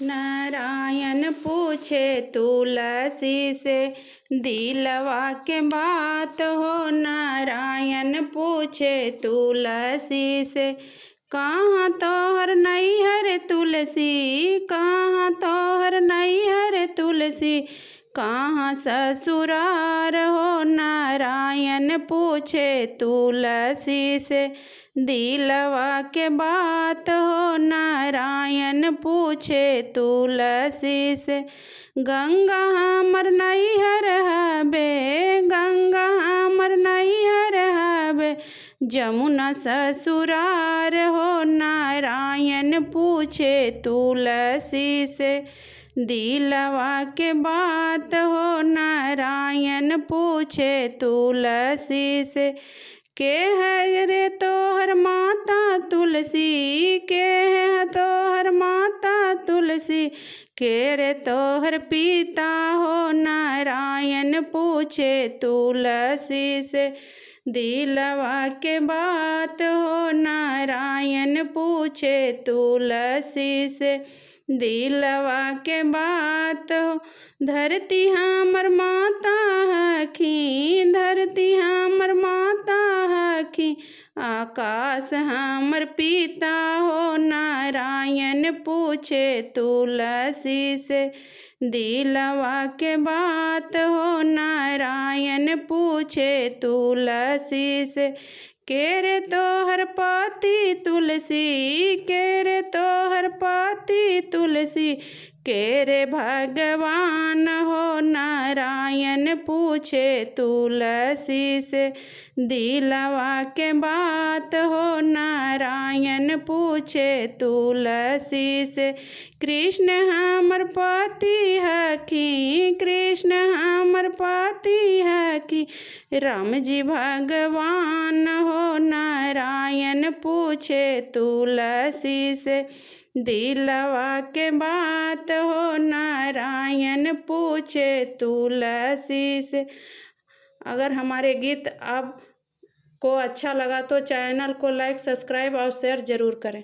नारायण पूछे तुलसी से दिलवा के बात हो। नारायण पूछे तुलसी से कहाँ तोहर नैहर तुलसी, कहाँ तोहर नैहर तुलसी, कहाँ ससुरार हो। नारायण पूछे तुलसी से दिलवा के बात हो। नारायण पूछे तुलसी से गंगा हमर नैहर हबे, गंगा हमर नैहर हबे, जमुना ससुरार हो। नारायण पूछे तुलसी से दिलवा के बात हो। नारायण पूछे तुलसी से के है रे तोहर माता तुलसी, के है तोहर माता तुलसी, के रे तोहर पिता हो। नारायण पूछे तुलसी से दिलवा के बात हो। नारायण पूछे तुलसी से दिलवा के बात हो। धरती हमर माता हखी, धरती हमर माता हखी, आकाश हमर पिता हो। नारायण पूछे तुलसी से दिलवा के बात हो। नारायण पूछे तुलसी से के रे तोहर पति तुलसी, के रे तोहर पति तुलसी, के रे भगवान हो। नारायण पूछे तुलसी से दिलवा के बात हो। नारायण पूछे तुलसी से कृष्ण हमर पति हखी, कृष्ण हमर पति हखी, राम जी भगवान हो। नारायण पूछे तुलसी से दिलवा के बात हो। नारायण पूछे तुलसी से। अगर हमारे गीत आपको अच्छा लगा तो चैनल को लाइक, सब्सक्राइब और शेयर ज़रूर करें।